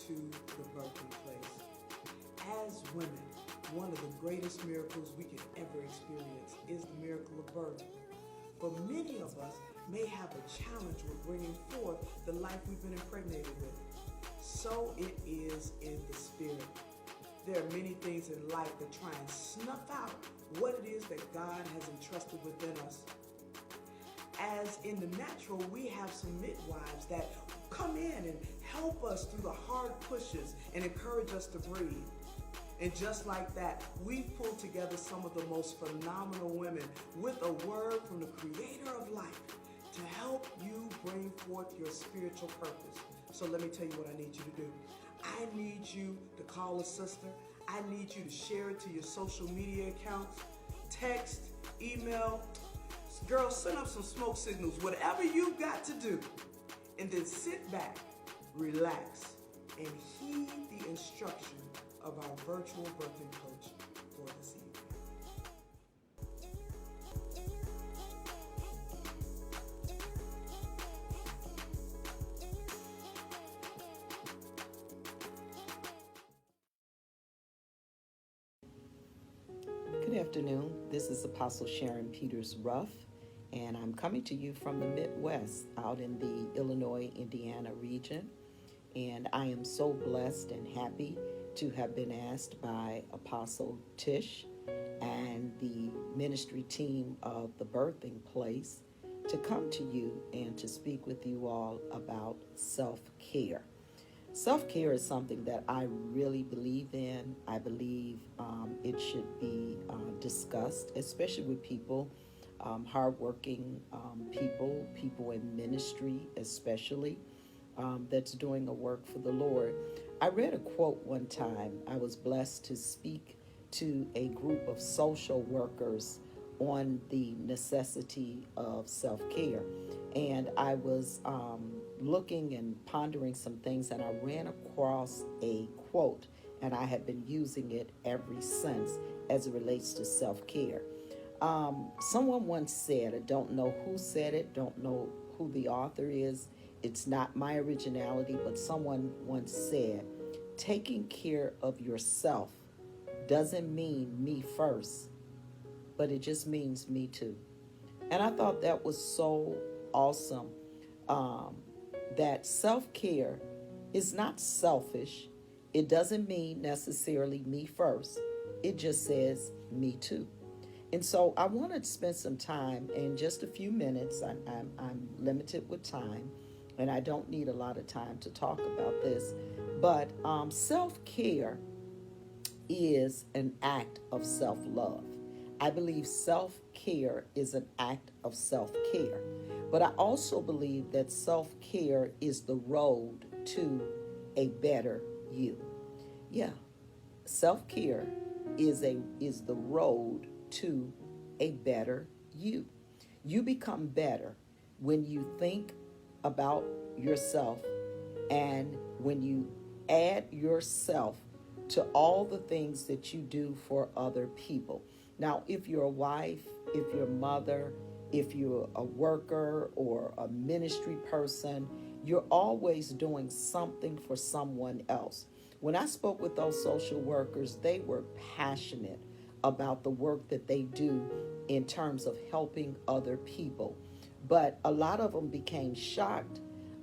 to the birthing place. As women, one of the greatest miracles we can ever experience is the miracle of birth. But many of us may have a challenge with bringing forth the life we've been impregnated with. So it is in the spirit. There are many things in life that try and snuff out what it is that God has entrusted within us. As in the natural, we have some midwives that come in and help us through the hard pushes and encourage us to breathe. And just like that, we've pulled together some of the most phenomenal women with a word from the Creator of life to help you bring forth your spiritual purpose. So let me tell you what I need you to do. I need you to call a sister. I need you to share it to your social media accounts, text, email. Girls, send up some smoke signals, whatever you've got to do. And then sit back, relax, and heed the instruction of our virtual birthing coach for this evening. Good afternoon. This is Apostle Sharon PETERS-RUFF, and I'm coming to you from the Midwest out in the Illinois-Indiana region. And I am so blessed and happy to have been asked by Apostle Tish and the ministry team of the Birthing Place to come to you and to speak with you all about self-care. Self-care is something that I really believe in. I believe it should be discussed, especially with people, hardworking people in ministry especially, that's doing a work for the Lord. I read a quote one time. I was blessed to speak to a group of social workers on the necessity of self-care. And I was looking and pondering some things, and I ran across a quote, and I have been using it ever since as it relates to self-care. Someone once said, I don't know who said it, don't know who the author is, it's not my originality, but someone once said, taking care of yourself doesn't mean me first, but it just means me too. And I thought that was so awesome, that self-care is not selfish. It doesn't mean necessarily me first. It just says me too. And so I wanted to spend some time, in just a few minutes. I'm limited with time, and I don't need a lot of time to talk about this. But self-care is an act of self-love. I believe self-care is an act of self-care. But I also believe that self-care is the road to a better you. Yeah, self-care is the road to a better you. You become better when you think about yourself and when you add yourself to all the things that you do for other people. Now, if you're a wife, if you're a mother, if you're a worker or a ministry person, you're always doing something for someone else. When I spoke with those social workers, they were passionate about the work that they do in terms of helping other people. But a lot of them became shocked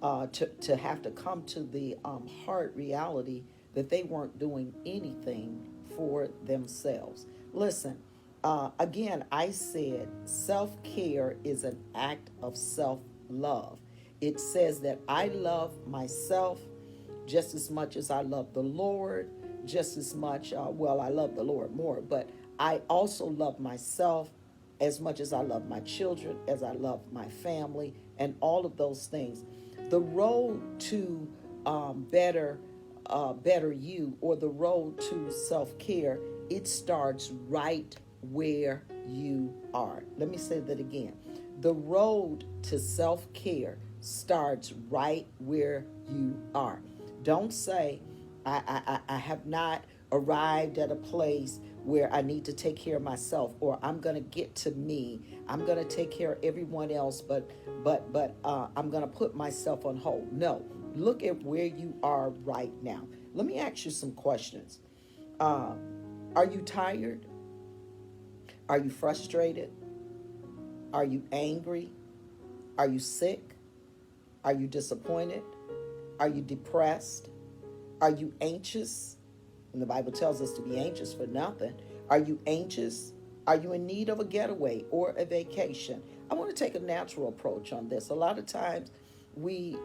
to have to come to the hard reality that they weren't doing anything for themselves. Listen, again, I said self-care is an act of self-love. It says that I love myself just as much as I love the Lord, just as much, I love the Lord more, but I also love myself as much as I love my children, as I love my family, and all of those things. The road to better you, or the road to self-care, it starts right where you are. Let me say that again. The road to self-care starts right where you are. Don't say, I have not arrived at a place where I need to take care of myself, or I'm going to get to me. I'm going to take care of everyone else, but I'm going to put myself on hold. No, Look at where you are right now. Let me ask you some questions. Are you tired? Are you frustrated? Are you angry? Are you sick? Are you disappointed? Are you depressed? Are you anxious? And the Bible tells us to be anxious for nothing. Are you anxious? Are you in need of a getaway or a vacation? I want to take a natural approach on this. A lot of times we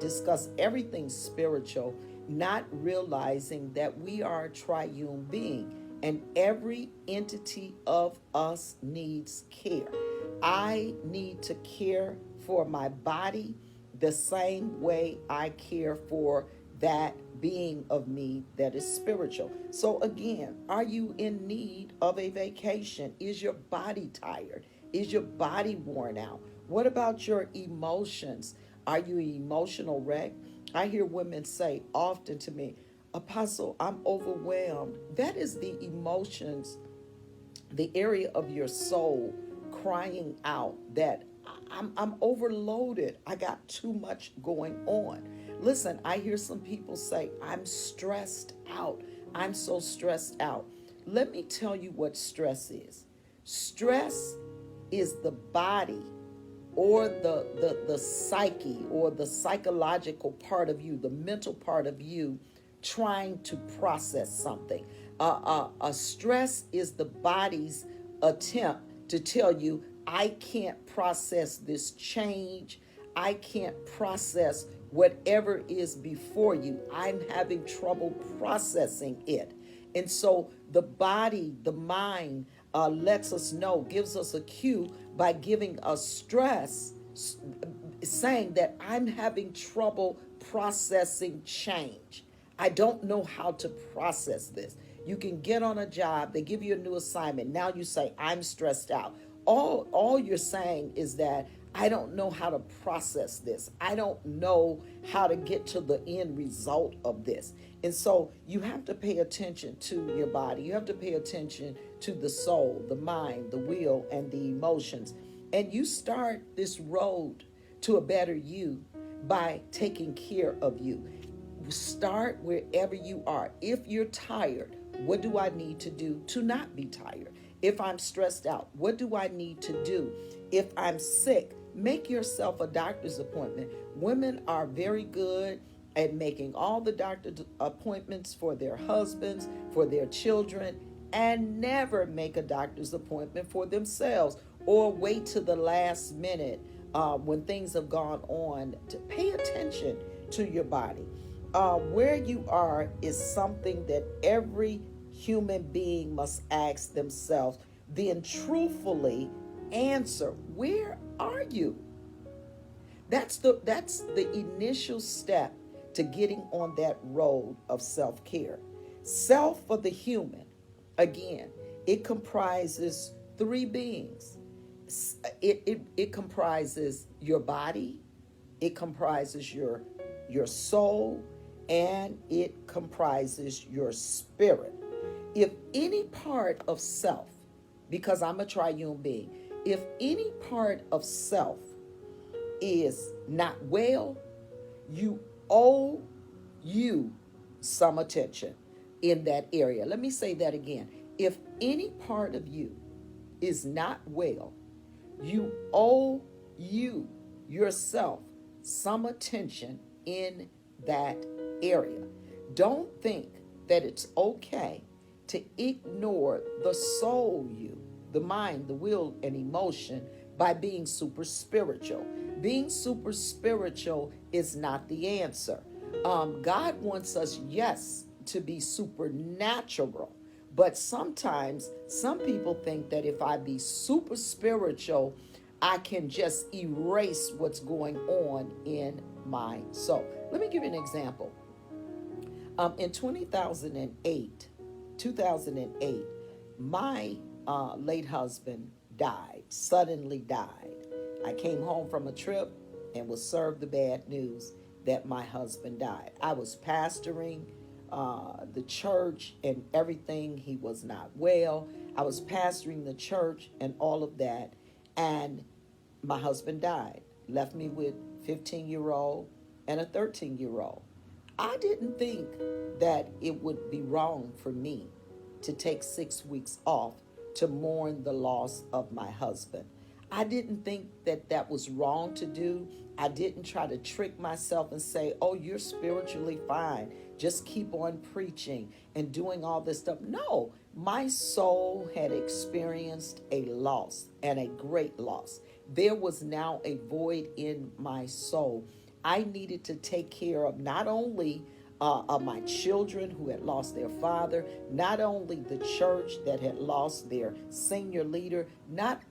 discuss everything spiritual, not realizing that we are a triune being and every entity of us needs care. I need to care for my body the same way I care for that being of me that is spiritual. So again, are you in need of a vacation? Is your body tired? Is your body worn out? What about your emotions? Are you an emotional wreck? I hear women say often to me, Apostle, I'm overwhelmed. That is the emotions, the area of your soul crying out that I'm overloaded. I got too much going on. Listen, I hear some people say, I'm stressed out. I'm so stressed out. Let me tell you what stress is. Stress is the body or the psyche or the psychological part of you, the mental part of you trying to process something. Stress is the body's attempt to tell you, I can't process this change. I can't process whatever is before you. I'm having trouble processing it. And so the body, the mind lets us know, gives us a cue by giving us stress, saying that I'm having trouble processing change. I don't know how to process this. You can get on a job, they give you a new assignment. Now you say, I'm stressed out. All you're saying is that I don't know how to process this. I don't know how to get to the end result of this. And so you have to pay attention to your body. You have to pay attention to the soul, the mind, the will, and the emotions. And you start this road to a better you by taking care of you. Start wherever you are. If you're tired, what do I need to do to not be tired? If I'm stressed out, what do I need to do? If I'm sick, make yourself a doctor's appointment. Women are very good at making all the doctor appointments for their husbands, for their children, and never make a doctor's appointment for themselves or wait to the last minute when things have gone on. To pay attention to your body. Where you are is something that every human being must ask themselves, then truthfully answer, where are you? That's the initial step to getting on that road of self-care. Self for the human, again, it comprises three beings. It comprises your body, it comprises your soul, and it comprises your spirit. If any part of self, because I'm a triune being, if any part of self is not well, you owe you some attention in that area. Let me say that again. If any part of you is not well, you owe you yourself some attention in that area. Don't think that it's okay to ignore the soul you, the mind, the will, and emotion by being super spiritual. Being super spiritual is not the answer. God wants us, yes, to be supernatural, but sometimes some people think that if I be super spiritual, I can just erase what's going on in my soul. Let me give you an example. In 2008, my late husband died, suddenly died. I came home from a trip and was served the bad news that my husband died. I was pastoring the church and everything. He was not well. I was pastoring the church and all of that. And my husband died, left me with 15-year-old and a 13-year-old. I didn't think that it would be wrong for me to take 6 weeks off to mourn the loss of my husband. I didn't think that that was wrong to do. I didn't try to trick myself and say, oh, you're spiritually fine. Just keep on preaching and doing all this stuff. No, my soul had experienced a loss, and a great loss. There was now a void in my soul. I needed to take care of not only of my children who had lost their father, not only the church that had lost their senior leader, not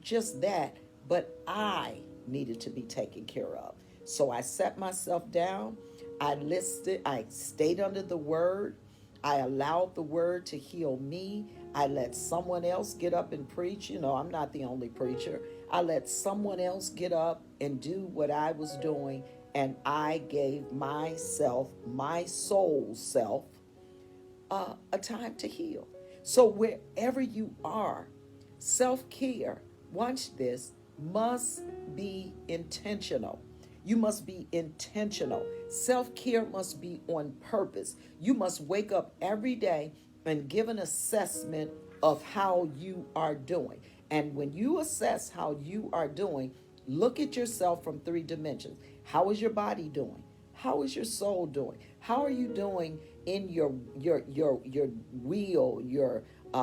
just that, but I needed to be taken care of. So I sat myself down. I stayed under the word. I allowed the word to heal me. I let someone else get up and preach. I'm not the only preacher. I let someone else get up and do what I was doing. And I gave myself, my soul self, a time to heal. So wherever you are, self-care, watch this, must be intentional. You must be intentional. Self-care must be on purpose. You must wake up every day and give an assessment of how you are doing. And when you assess how you are doing, look at yourself from 3 dimensions. How is your body doing? How is your soul doing? How are you doing in your will, your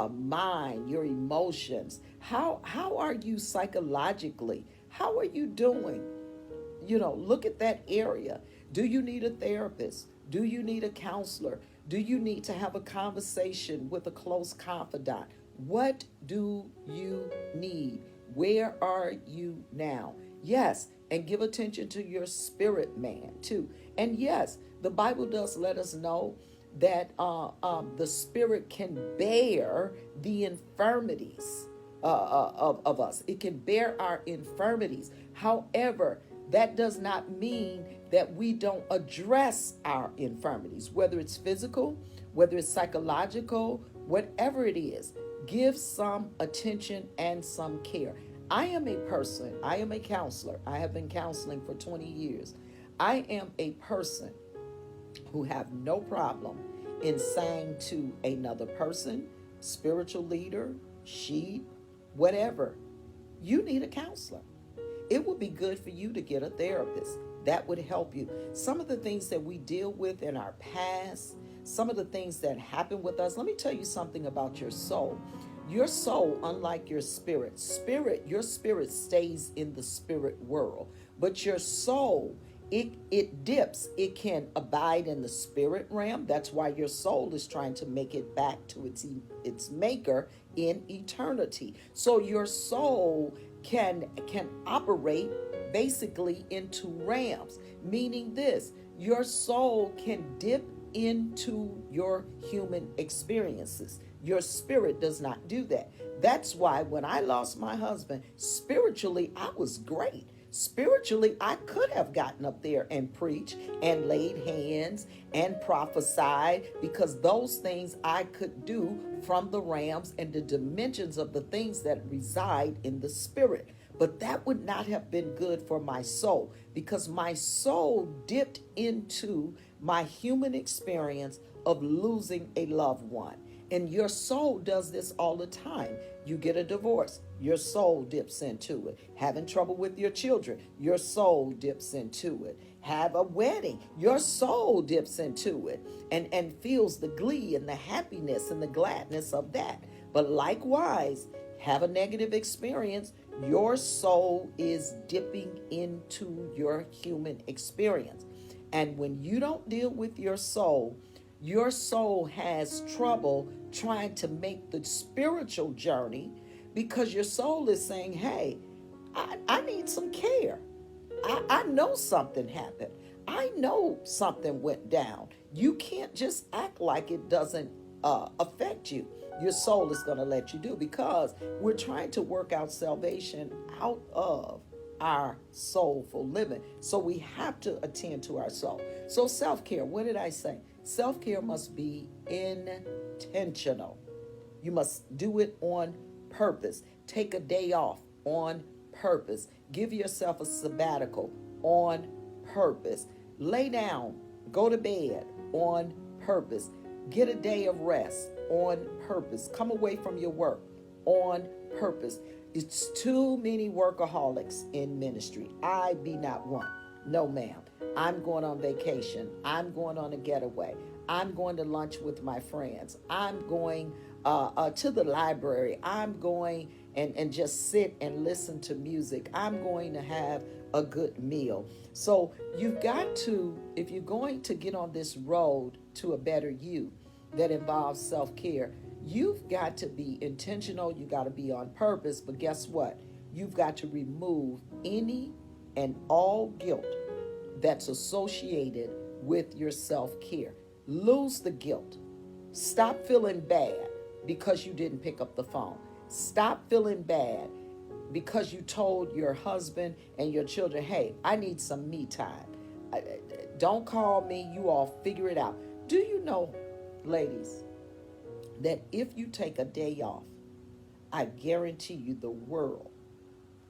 mind, your emotions? How are you psychologically? How are you doing? Look at that area. Do you need a therapist? Do you need a counselor? Do you need to have a conversation with a close confidant? What do you need? Where are you now? Yes, and give attention to your spirit man too. And yes, the Bible does let us know that the spirit can bear the infirmities of us. It can bear our infirmities. However, that does not mean that we don't address our infirmities, whether it's physical, whether it's psychological, whatever it is. Give some attention and some care. I am a counselor. I have been counseling for 20 years. I am a person who have no problem in saying to another person, spiritual leader, sheep, whatever, you need a counselor. It would be good for you to get a therapist. That would help you. Some of the things that we deal with in our past, some of the things that happen with us. Let me tell you something about your soul. Your soul, unlike your spirit, your spirit stays in the spirit world. But your soul, it dips. It can abide in the spirit realm. That's why your soul is trying to make it back to its maker in eternity. So your soul can operate basically into realms, meaning this: your soul can dip into your human experiences. Your spirit does not do that. That's why when I lost my husband, spiritually, I was great. Spiritually, I could have gotten up there and preached and laid hands and prophesied, because those things I could do from the realms and the dimensions of the things that reside in the spirit. But that would not have been good for my soul, because my soul dipped into my human experience of losing a loved one. And your soul does this all the time. You get a divorce, your soul dips into it. Having trouble with your children, your soul dips into it. Have a wedding, your soul dips into it and feels the glee and the happiness and the gladness of that. But likewise, have a negative experience, your soul is dipping into your human experience. And when you don't deal with your soul has trouble trying to make the spiritual journey, because your soul is saying, hey, I need some care. I know something happened. I know something went down. You can't just act like it doesn't affect you. Your soul is going to let you do, because we're trying to work out salvation out of our soulful living. So we have to attend to our soul. So self-care, what did I say? Self-care must be intentional. You must do it on purpose. Take a day off on purpose. Give yourself a sabbatical on purpose. Lay down, go to bed on purpose. Get a day of rest on purpose. Come away from your work on purpose. It's too many workaholics in ministry. I be not one. No, ma'am. I'm going on vacation. I'm going on a getaway. I'm going to lunch with my friends. I'm going to the library. I'm going and just sit and listen to music. I'm going to have a good meal. So you've got to, if you're going to get on this road to a better you that involves self-care, you've got to be intentional. You got to be on purpose. But guess what? You've got to remove any and all guilt that's associated with your self-care. Lose the guilt. Stop feeling bad because you didn't pick up the phone. Stop feeling bad because you told your husband and your children, hey, I need some me time. Don't call me. You all figure it out. Do you know, ladies, that if you take a day off, I guarantee you the world,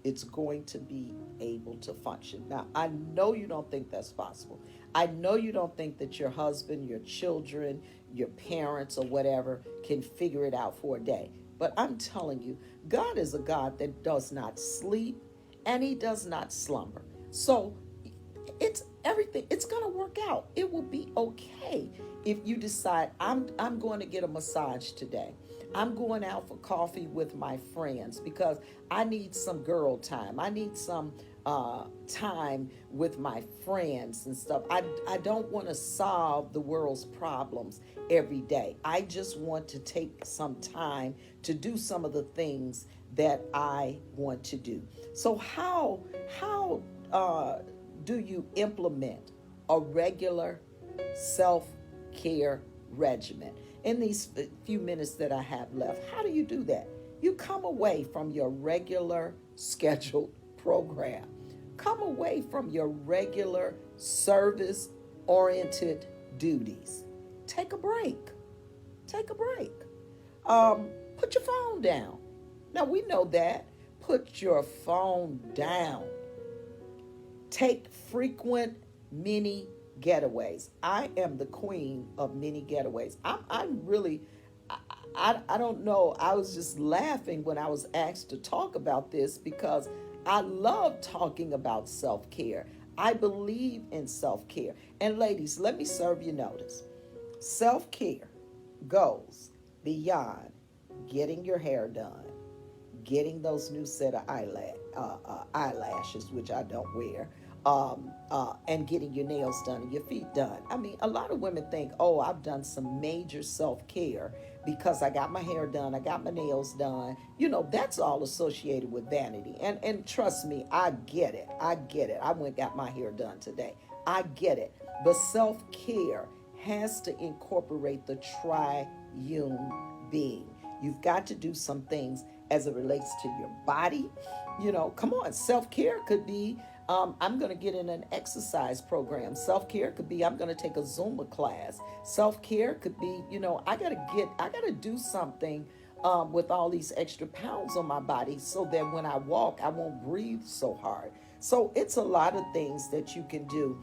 it's going to be able to function. Now, I know you don't think that's possible. I know you don't think that your husband, your children, your parents, or whatever can figure it out for a day. But I'm telling you, God is a God that does not sleep and he does not slumber. So it's everything. It's going to work out. It will be okay if you decide, I'm going to get a massage today. I'm going out for coffee with my friends because I need some girl time. I need some time with my friends and stuff. I don't want to solve the world's problems every day. I just want to take some time to do some of the things that I want to do. So how do you implement a regular self-care regimen? In these few minutes that I have left, how do you do that? You come away from your regular scheduled program. Come away from your regular service-oriented duties. Take a break. Take a break. Put your phone down. Now, we know that. Put your phone down. Take frequent mini getaways. I am the queen of mini getaways. I'm really, I don't know. I was just laughing when I was asked to talk about this because I love talking about self-care. I believe in self-care. And ladies, let me serve you notice. Self-care goes beyond getting your hair done, getting those new set of eyelashes, which I don't wear, and getting your nails done and your feet done. I mean, a lot of women think, oh, I've done some major self-care because I got my hair done, I got my nails done. You know, that's all associated with vanity. And trust me, I get it. I went and got my hair done today. I get it. But self-care has to incorporate the triune being. You've got to do some things as it relates to your body. You know, come on, self-care could be, I'm going to get in an exercise program. Self-care could be, I'm going to take a Zumba class. Self-care could be, you know, I got to do something with all these extra pounds on my body so that when I walk, I won't breathe so hard. So it's a lot of things that you can do.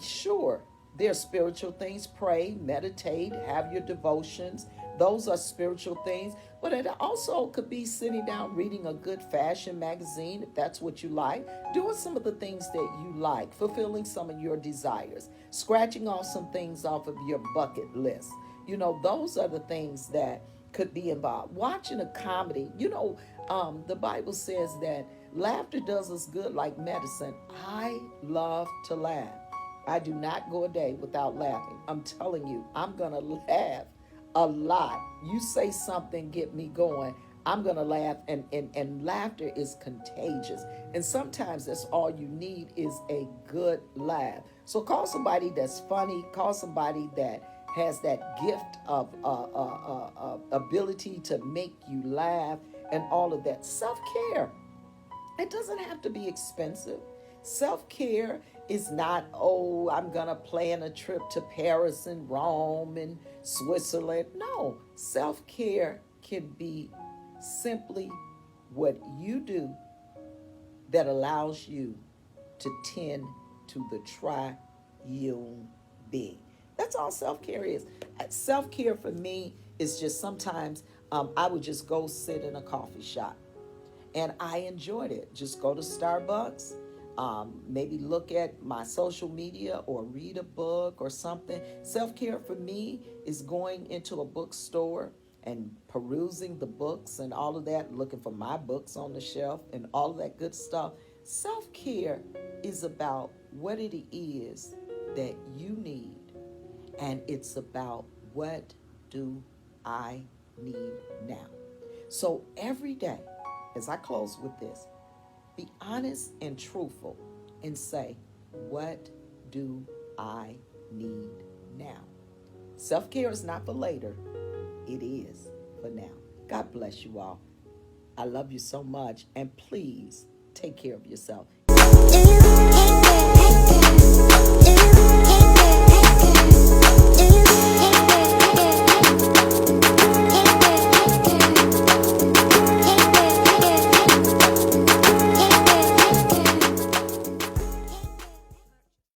Sure, there are spiritual things. Pray, meditate, have your devotions. Those are spiritual things. But it also could be sitting down, reading a good fashion magazine, if that's what you like, doing some of the things that you like, fulfilling some of your desires, scratching off some things off of your bucket list. You know, those are the things that could be involved. Watching a comedy, you know, the Bible says that laughter does us good like medicine. I love to laugh. I do not go a day without laughing. I'm telling you, I'm going to laugh a lot. You say something, get me going, I'm going to laugh, and laughter is contagious. And sometimes that's all you need is a good laugh. So call somebody that's funny, call somebody that has that gift of ability to make you laugh and all of that. Self-care, it doesn't have to be expensive. Self-care is not, oh, I'm going to plan a trip to Paris and Rome and Switzerland. No, self-care can be simply what you do that allows you to tend to the triune being. That's all self-care is. Self-care for me is just sometimes I would just go sit in a coffee shop, and I enjoyed it. Just go to Starbucks, maybe look at my social media or read a book or something. Self-care for me is going into a bookstore and perusing the books and all of that, looking for my books on the shelf and all of that good stuff. Self-care is about what it is that you need, and it's about what do I need now. So every day, as I close with this, be honest and truthful and say, what do I need now? Self-care is not for later. It is for now. God bless you all. I love you so much, and please take care of yourself.